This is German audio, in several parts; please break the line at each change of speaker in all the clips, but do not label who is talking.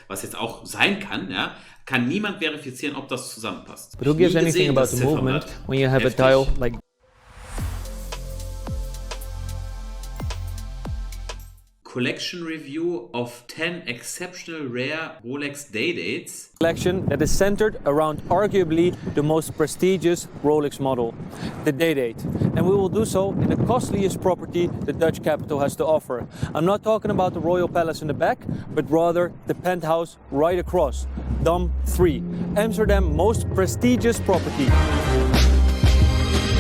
was jetzt auch sein kann, ja, kann niemand verifizieren, ob das zusammenpasst.
But who gives anything about the movement when you have a dial like
Collection review of 10 exceptional rare Rolex day dates.
collection that is centered around arguably the most prestigious Rolex model, the Day-Date. And we will do so in the costliest property the Dutch capital has to offer. I'm not talking about the Royal Palace in the back, but rather the penthouse right across, Dam 3, Amsterdam's most prestigious property.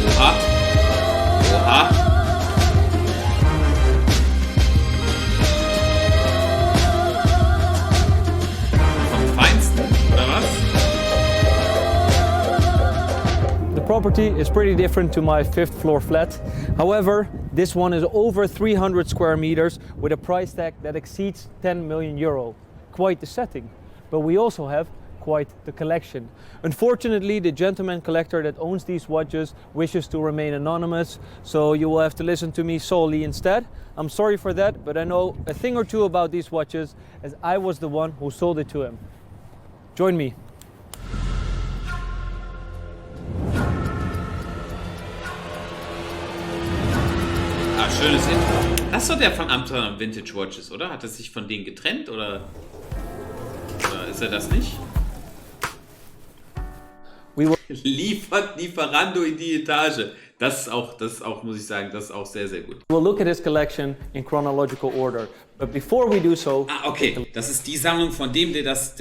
Oha. Oha.
The property is pretty different to my 5th floor flat. However, this one is over 300 square meters with a price tag that exceeds 10 million euro. Quite the setting, but we also have quite the collection. Unfortunately, the gentleman collector that owns these watches wishes to remain anonymous, so you will have to listen to me solely instead. I'm sorry for that, but I know a thing or two about these watches as I was the one who sold it to him. Join me.
Ah, schönes Intro. Das ist doch der von Amsterdam Vintage Watches, oder? Hat er sich von denen getrennt, oder ist er das nicht? Liefert Lieferando in die Etage. Das ist auch, muss ich sagen, das ist auch sehr, sehr gut.
We'll look at his collection in chronological order. But before we do so...
Ah, okay. Das ist die Sammlung von dem das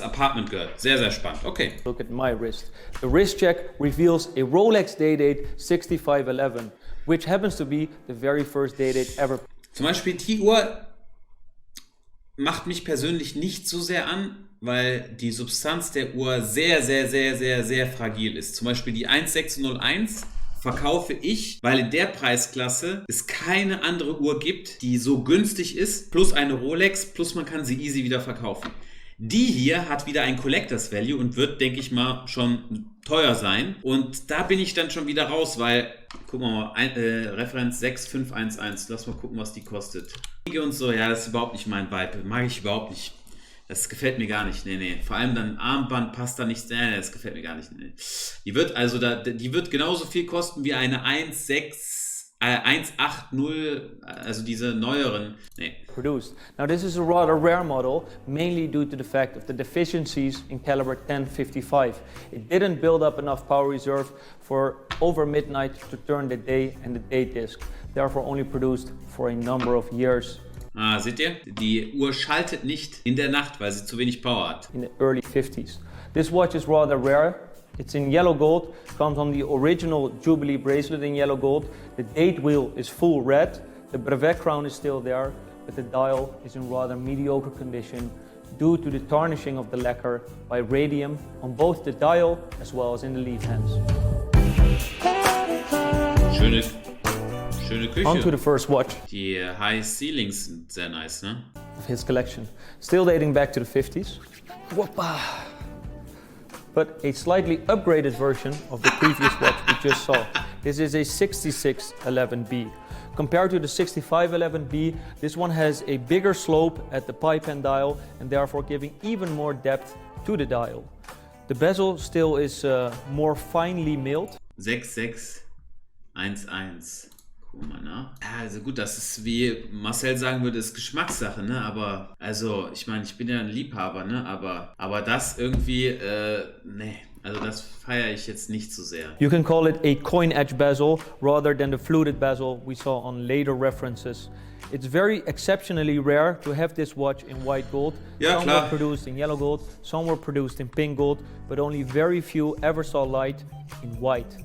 Apartment gehört. Sehr, sehr spannend. Okay.
Look at my wrist. The wrist check reveals a Rolex Day-Date 6511, which happens to be the very first Day-Date ever.
Zum Beispiel die Uhr macht mich persönlich nicht so sehr an, weil die Substanz der Uhr sehr, sehr, sehr, sehr, sehr fragil ist. Zum Beispiel die 1601 verkaufe ich, weil in der Preisklasse es keine andere Uhr gibt, die so günstig ist, plus eine Rolex, plus man kann sie easy wieder verkaufen. Die hier hat wieder ein Collectors Value und wird, denke ich mal, schon teuer sein. Und da bin ich dann schon wieder raus, weil, gucken wir mal, Referenz 6511, lass mal gucken, was die kostet. Und so, ja, das ist überhaupt nicht mein Vibe, mag ich überhaupt nicht. Das gefällt mir gar nicht, nee. Vor allem dann Armband passt da nicht, nee, das gefällt mir gar nicht, nee. Die wird genauso viel kosten wie eine 180, also diese neueren, nee.
Produced. Now this is a rather rare model, mainly due to the fact of the deficiencies in caliber 1055. It didn't build up enough power reserve for over midnight to turn the day and the date disc, therefore only produced for a number of years.
Ah, seht ihr? Die Uhr schaltet nicht in der Nacht, weil sie zu wenig Power hat.
In the early 50s. This watch is rather rare. It's in yellow gold, comes on the original Jubilee bracelet in yellow gold. The date wheel is full red. The brevet crown is still there, but the dial is in rather mediocre condition due to the tarnishing of the lacquer by radium on both the dial as well as in the leaf hands.
Schöne Küche.
On to the first watch.
Die High Ceilings sind sehr nice, ne?
Of his collection. Still dating back to the 50s. Whoppa! But a slightly upgraded version of the previous watch we just saw. This is a 6611B. Compared to the 6511B, this one has a bigger slope at the pipe and dial and therefore giving even more depth to the dial. The bezel still is more finely milled.
6611. Guck mal nach. Ja, also gut, das ist, wie Marcel sagen würde, ist Geschmackssache, ne? Aber, also, ich meine, ich bin ja ein Liebhaber, ne? Aber das irgendwie, ne. Also das feiere ich jetzt nicht so sehr.
You can call it a coin edge bezel rather than the fluted bezel we saw on later references. It's very exceptionally rare to have this watch in white gold.
Ja,
some
klar.
were produced in yellow gold, some were produced in pink gold, but only very few ever saw light in white.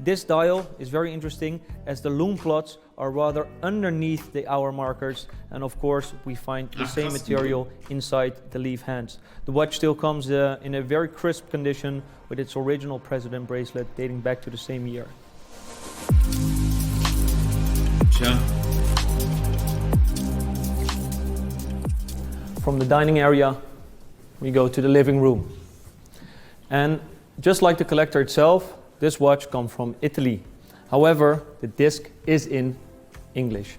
This dial is very interesting as the lume plots are rather underneath the hour markers, and of course we find the same material inside the leaf hands. The watch still comes in a very crisp condition with its original president bracelet dating back to the same year.
Tja.
From the dining area, we go to the living room. And just like the collector itself, this watch comes from Italy. However, the disc is in English.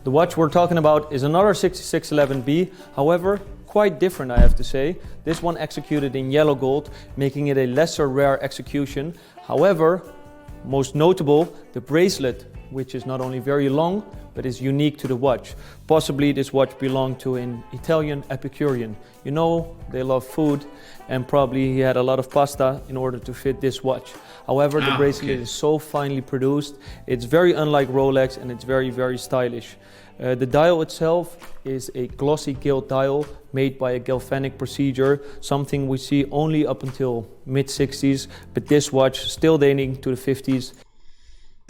The watch we're talking about is another 6611B. However, quite different, I have to say. This one executed in yellow gold, making it a lesser rare execution. However, most notable, the bracelet, which is not only very long, but is unique to the watch. Possibly this watch belonged to an Italian Epicurean. You know, they love food, and probably he had a lot of pasta in order to fit this watch. However, the bracelet is so finely produced, it's very unlike Rolex, and it's very, very stylish. The dial itself is a glossy gilt dial made by a galvanic procedure, something we see only up until mid-60s, but this watch still dating to the 50s.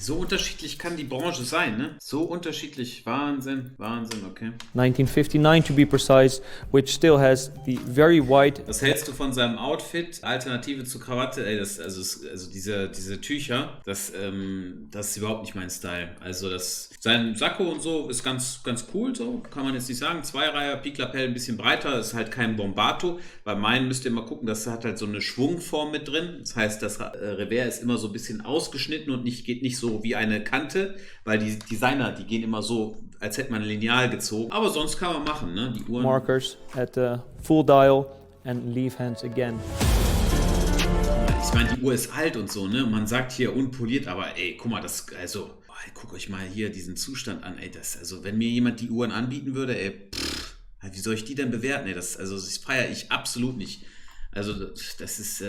So unterschiedlich kann die Branche sein, ne? So unterschiedlich. Wahnsinn, Wahnsinn, okay.
1959 to be precise, which still has the very white.
Was hältst du von seinem Outfit? Alternative zur Krawatte? Ey, also diese Tücher, das ist überhaupt nicht mein Style. Also sein Sakko und so ist ganz cool, so kann man jetzt nicht sagen. Zweireiher, Piklapell ein bisschen breiter, ist halt kein Bombato. Bei meinen müsst ihr mal gucken, das hat halt so eine Schwungform mit drin. Das heißt, das Revers ist immer so ein bisschen ausgeschnitten und geht nicht so wie eine Kante, weil die Designer, die gehen immer so, als hätte man ein Lineal gezogen. Aber sonst kann man machen, ne? Die Uhren.
Markers at the full dial and leave hands again.
Ich meine, die Uhr ist alt und so, ne? Man sagt hier unpoliert, aber ey, guck mal, guckt euch mal hier diesen Zustand an, ey, also wenn mir jemand die Uhren anbieten würde, ey, wie soll ich die denn bewerten, ey, das feiere ich absolut nicht. Also das ist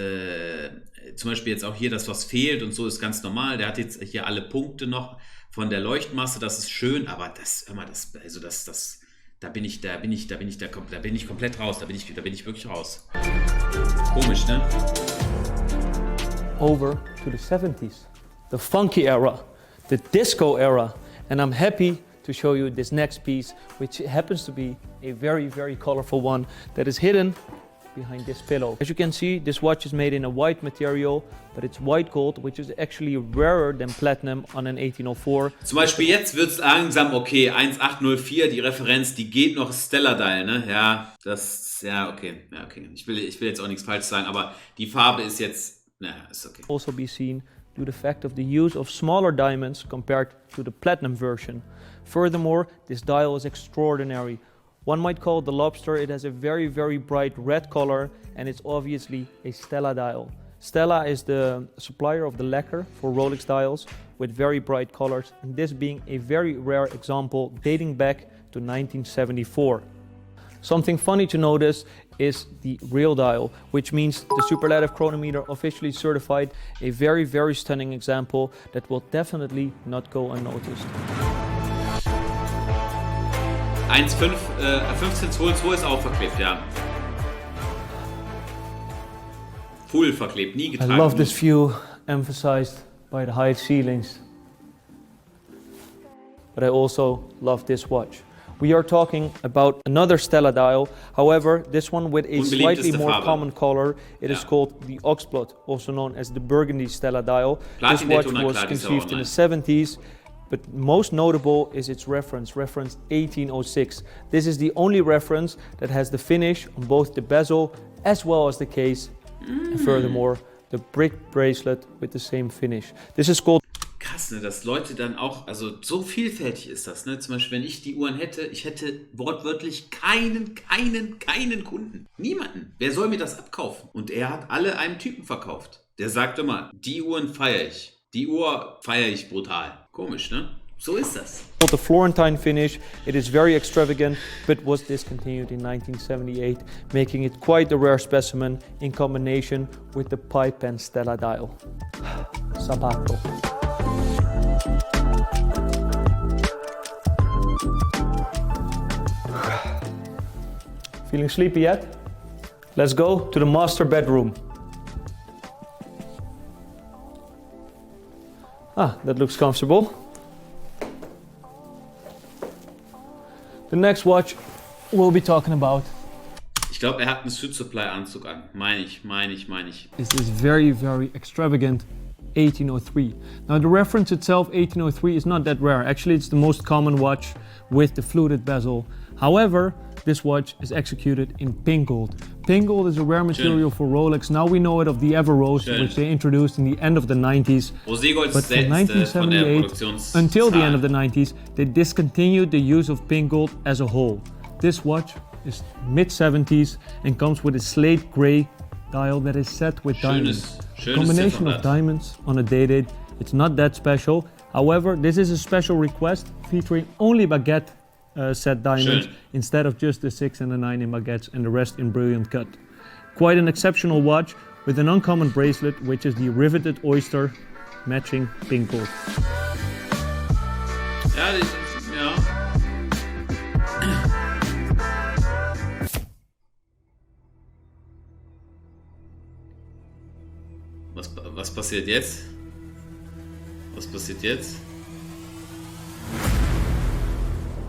zum Beispiel jetzt auch hier das, was fehlt und so, ist ganz normal. Der hat jetzt hier alle Punkte noch von der Leuchtmasse, das ist schön, aber da bin ich komplett raus, da bin ich wirklich raus. Komisch, ne?
Over to the 70s, the funky era, the disco era, and I'm happy to show you this next piece, which happens to be a very, very colorful one that is hidden behind this pillow. As you can see, this watch is made in a white material, but it's white gold, which is actually rarer than platinum on an 1804.
Zum Beispiel jetzt wird es langsam okay, 1804, die Referenz, die geht noch Stellar Dial, ne? Ja, okay. Ich will jetzt auch nichts falsch sagen, aber die Farbe ist jetzt, ist okay.
Also be seen due to the fact of the use of smaller diamonds compared to the platinum version. Furthermore, this dial is extraordinary. One might call it the lobster. It has a very, very bright red color, and it's obviously a Stella dial. Stella is the supplier of the lacquer for Rolex dials with very bright colors, and this being a very rare example dating back to 1974. Something funny to notice is the real dial, which means the superlative chronometer officially certified, a very, very stunning example that will definitely not go unnoticed.
1,15,2,2 ist auch verklebt, ja. Full verklebt, nie getragen.
I love this view, emphasized by the high ceilings. But I also love this watch. We are talking about another Stella dial, however, this one with a slightly more common color. It is called the Oxblood, also known as the Burgundy Stella dial. This watch was conceived in the 70s. But most notable is its reference 1806. This is the only reference that has the finish on both the bezel as well as the case. And furthermore, the brick bracelet with the same finish. This is called...
Krass, ne, dass Leute dann auch, also so vielfältig ist das, ne? Zum Beispiel, wenn ich die Uhren hätte, ich hätte wortwörtlich keinen Kunden. Niemanden. Wer soll mir das abkaufen? Und er hat alle einem Typen verkauft. Der sagt immer, die Uhren feiere ich. Die Uhr feiere ich brutal. Komisch, ne? So ist das.
The Florentine finish, it is very extravagant, but was discontinued in 1978, making it quite a rare specimen in combination with the pipe and Stella dial. Sabato. Feeling sleepy yet? Let's go to the master bedroom. That looks comfortable. The next watch we'll be talking about.
Ich glaube, er hat einen Suit Supply Anzug an. Meine ich.
Is this very, very extravagant 1803. Now the reference itself, 1803, is not that rare. Actually, it's the most common watch with the fluted bezel. However, this watch is executed in pink gold. Pink gold is a rare material for Rolex. Now we know it of the Ever Rose, which they introduced in the end of the 90s. But from 1978 until the end of the 90s, they discontinued the use of pink gold as a whole. This watch is mid-70s and comes with a slate grey dial that is set with diamonds. Combination of diamonds on a day-date. It's not that special. However, this is a special request featuring only baguette set diamonds instead of just the 6 and the 9 in baguettes and the rest in brilliant cut. Quite an exceptional watch with an uncommon bracelet, which is the riveted oyster matching pink gold.
Ja, ja. Was passiert jetzt? Was passiert jetzt?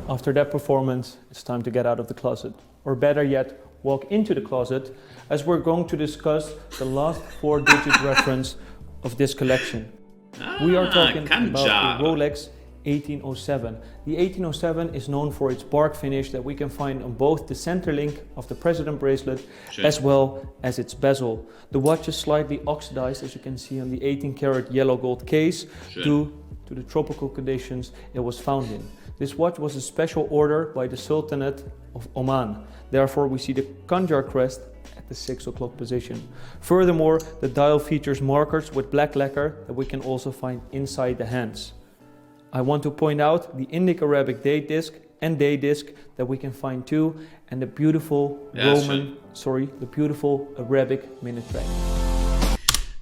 After that performance, it's time to get out of the closet. Or better yet, walk into the closet, as we're going to discuss the last 4-digit reference of this collection. We are talking about the Rolex 1807. The 1807 is known for its bark finish that we can find on both the center link of the President bracelet as well as its bezel. The watch is slightly oxidized, as you can see on the 18-karat yellow gold case, due to the tropical conditions it was found in. This watch was a special order by the Sultanate of Oman. Therefore, we see the Kandjar crest at the 6 o'clock position. Furthermore, the dial features markers with black lacquer that we can also find inside the hands. I want to point out the Indic Arabic date disc and day disc that we can find too, and the beautiful the beautiful Arabic minute track.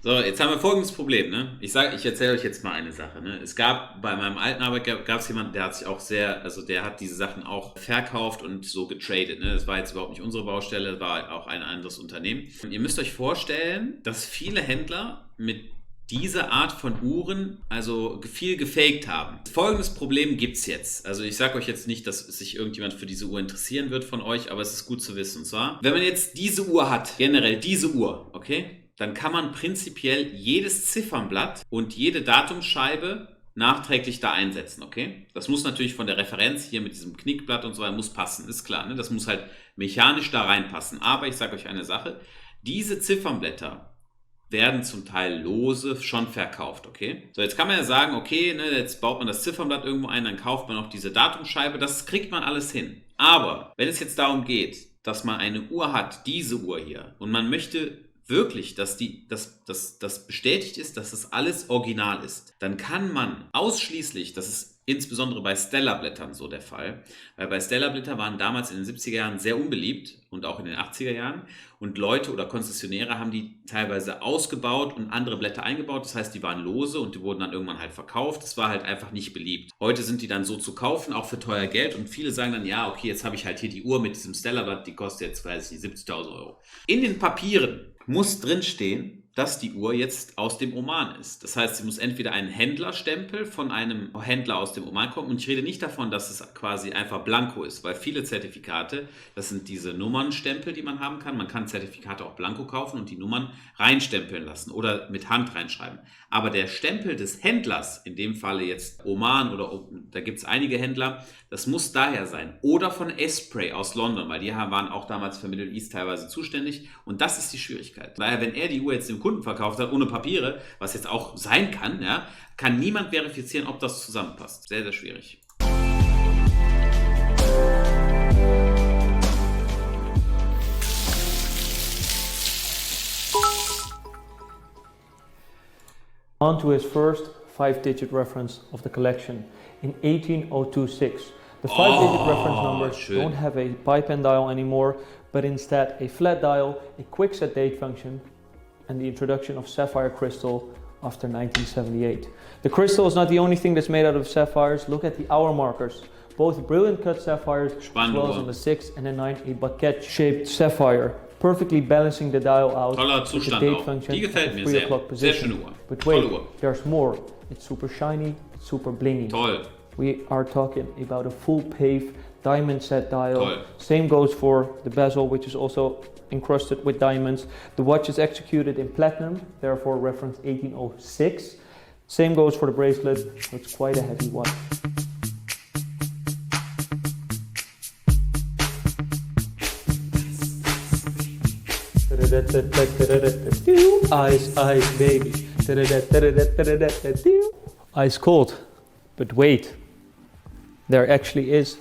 So, jetzt haben wir folgendes Problem, ne? Ich erzähle euch jetzt mal eine Sache, ne? Es gab bei meinem alten Arbeitgeber jemanden, der hat sich auch der hat diese Sachen auch verkauft und so getradet, ne? Das war jetzt überhaupt nicht unsere Baustelle, das war auch ein anderes Unternehmen. Und ihr müsst euch vorstellen, dass viele Händler mit dieser Art von Uhren also viel gefaked haben. Folgendes Problem gibt's jetzt. Also ich sage euch jetzt nicht, dass sich irgendjemand für diese Uhr interessieren wird von euch, aber es ist gut zu wissen. Und zwar, wenn man jetzt diese Uhr hat, generell diese Uhr, okay, dann kann man prinzipiell jedes Ziffernblatt und jede Datumsscheibe nachträglich da einsetzen, okay? Das muss natürlich von der Referenz hier mit diesem Knickblatt und so weiter muss passen, ist klar, ne? Das muss halt mechanisch da reinpassen. Aber ich sage euch eine Sache, diese Ziffernblätter werden zum Teil lose schon verkauft, okay? So, jetzt kann man ja sagen, okay, ne, jetzt baut man das Ziffernblatt irgendwo ein, dann kauft man auch diese Datumscheibe, das kriegt man alles hin. Aber wenn es jetzt darum geht, dass man eine Uhr hat, diese Uhr hier, und man möchte wirklich, dass das bestätigt ist, dass das alles original ist, dann kann man ausschließlich, das ist insbesondere bei Stellarblättern so der Fall, weil bei Stellarblätter waren damals in den 70er Jahren sehr unbeliebt und auch in den 80er Jahren und Leute oder Konzessionäre haben die teilweise ausgebaut und andere Blätter eingebaut, das heißt, die waren lose und die wurden dann irgendwann halt verkauft, das war halt einfach nicht beliebt. Heute sind die dann so zu kaufen, auch für teuer Geld und viele sagen dann, ja, okay, jetzt habe ich halt hier die Uhr mit diesem Stellarblatt, die kostet jetzt, weiß ich nicht, 70.000 Euro. In den Papieren muss drinstehen, dass die Uhr jetzt aus dem Oman ist. Das heißt, sie muss entweder einen Händlerstempel von einem Händler aus dem Oman kommen. Und ich rede nicht davon, dass es quasi einfach blanko ist, weil viele Zertifikate, das sind diese Nummernstempel, die man haben kann. Man kann Zertifikate auch blanko kaufen und die Nummern reinstempeln lassen oder mit Hand reinschreiben. Aber der Stempel des Händlers, in dem Falle jetzt Oman oder da gibt es einige Händler, das muss daher sein. Oder von Esprit aus London, weil die waren auch damals für Middle East teilweise zuständig. Und das ist die Schwierigkeit. Daher, wenn er die Uhr jetzt dem Kunden verkauft hat, ohne Papiere, was jetzt auch sein kann, ja, kann niemand verifizieren, ob das zusammenpasst. Sehr, sehr schwierig.
On to his first 5-digit reference of the collection in 18026. The 5-digit reference numbers don't have a pipe and dial anymore, but instead a flat dial, a quick set date function, and the introduction of sapphire crystal after 1978. The crystal is not the only thing that's made out of sapphires. Look at the hour markers. Both brilliant cut sapphires, as well as on the 6 and the 9, a baguette shaped sapphire, perfectly balancing the dial out with the date function at the 3 o'clock position. But wait, there's more. It's super shiny, it's super blingy.
Toll.
We are talking about a full pave diamond set dial. Same goes for the bezel, which is also encrusted with diamonds. The watch is executed in platinum, therefore reference 1806. Same goes for the bracelet, it's quite a heavy watch. Ice, ice, baby. Ice cold. But wait, there actually is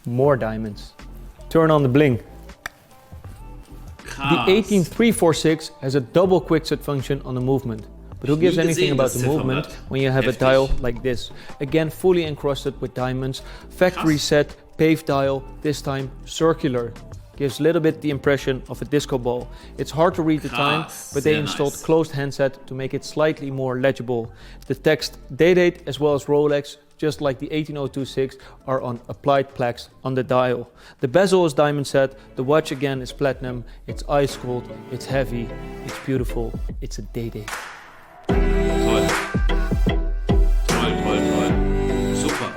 more diamonds. turn on the bling.
Krass.
The 18346 has a double quickset function on the movement. But who gives anything about the movement when you have a dial like this? Again, fully encrusted with diamonds, factory set, paved dial, this time circular. Gives a little bit the impression of a disco ball. It's hard to read the time, but they installed closed handset to make it slightly more legible. The text date as well as Rolex, just like the 18026, are on applied plaques on the dial. The bezel is diamond set, the watch again is platinum, it's ice cold, it's heavy, it's beautiful, it's a day-day.
Toll. Toll. Super.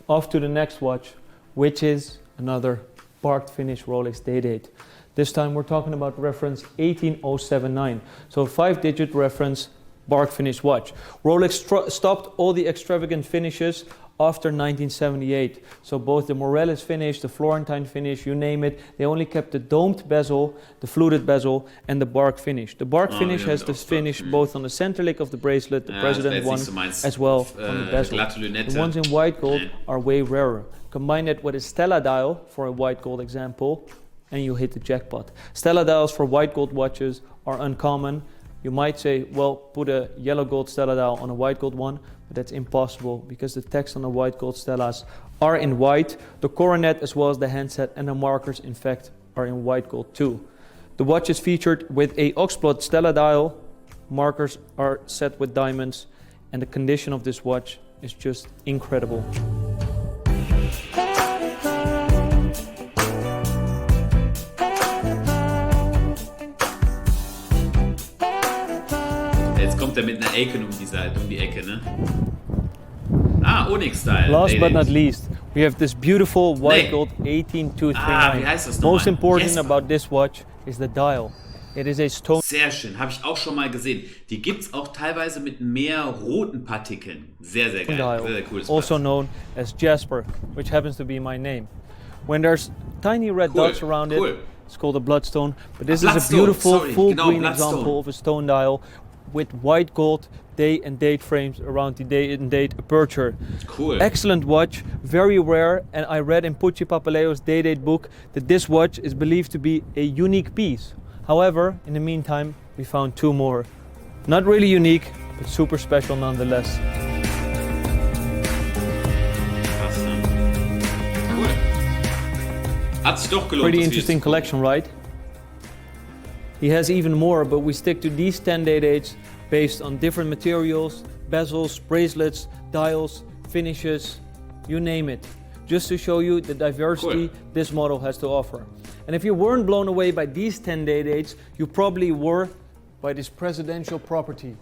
Off to the next watch, which is another barked finish Rolex day-date. This time we're talking about reference 18079, so a 5-digit reference bark finish watch. Rolex stopped all the extravagant finishes after 1978. So both the Morellis finish, the Florentine finish, you name it, they only kept the domed bezel, the fluted bezel, and the bark finish. The bark finish has the finish both on the center link of the bracelet, the president one, as well on the bezel. The ones in white gold are way rarer. Combine it with a Stella dial for a white gold example, and you hit the jackpot. Stella dials for white gold watches are uncommon. You might say, well, put a yellow gold Stella dial on a white gold one, but that's impossible because the text on the white gold Stellas are in white. The coronet as well as the handset and the markers, in fact, are in white gold too. The watch is featured with a Oxblot Stella dial. Markers are set with diamonds, and the condition of this watch is just incredible.
Jetzt kommt er mit einer Aiken um die Ecke, ne? Ah, Onyx-Style.
Last but not least, we have this beautiful white gold 18239.
Ah, wie heißt das nochmal?
Most important about this watch is the dial. It is a stone.
Sehr schön, habe ich auch schon mal gesehen. Die gibt's auch teilweise mit mehr roten Partikeln. Sehr, sehr geil.
Dial,
sehr, sehr cooles
also
Blatt.
known as Jasper, which happens to be my name. When there's tiny red dots around it, it's called a bloodstone. But this is a beautiful full green example of a stone dial with white gold day and date frames around the day and date aperture.
Cool.
Excellent watch, very rare, and I read in Pucci Papaleo's day-date book that this watch is believed to be a unique piece. However, in the meantime, we found two more. Not really unique, but super special nonetheless.
Krass, ne? Cool. Hat sich doch gelohnt.
Pretty interesting collection, right? He has even more, but we stick to these 10 day-dates based on different materials, bezels, bracelets, dials, finishes, you name it. Just to show you the diversity this model has to offer. And if you weren't blown away by these 10 day-dates, you probably were by this presidential property.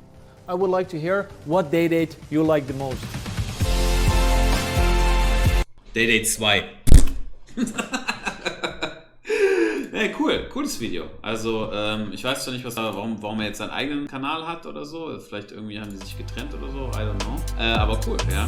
I would like to hear what day-date you like the most.
Day-Date 2. Hey, cool, cooles Video. Also, ich weiß zwar nicht, warum er jetzt seinen eigenen Kanal hat oder so. Vielleicht irgendwie haben die sich getrennt oder so, I don't know. Aber cool, ja.